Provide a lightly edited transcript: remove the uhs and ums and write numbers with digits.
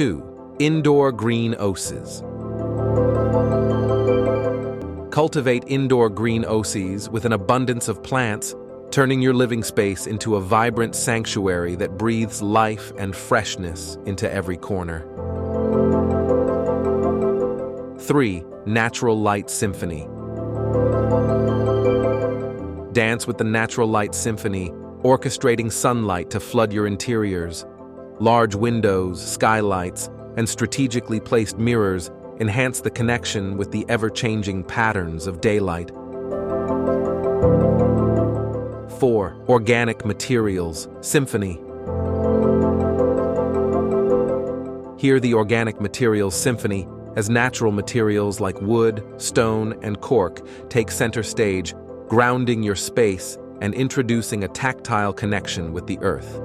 2. Indoor greenhouses. Cultivate indoor greenhouses with an abundance of plants, turning your living space into a vibrant sanctuary that breathes life and freshness into every corner. 3. Natural Light Symphony. Dance with the Natural Light Symphony, orchestrating sunlight to flood your interiors. Large windows, skylights, and strategically placed mirrors enhance the connection with the ever-changing patterns of daylight. 4. Organic Materials Symphony. Hear the Organic Materials Symphony as natural materials like wood, stone, and cork take center stage, grounding your space and introducing a tactile connection with the earth.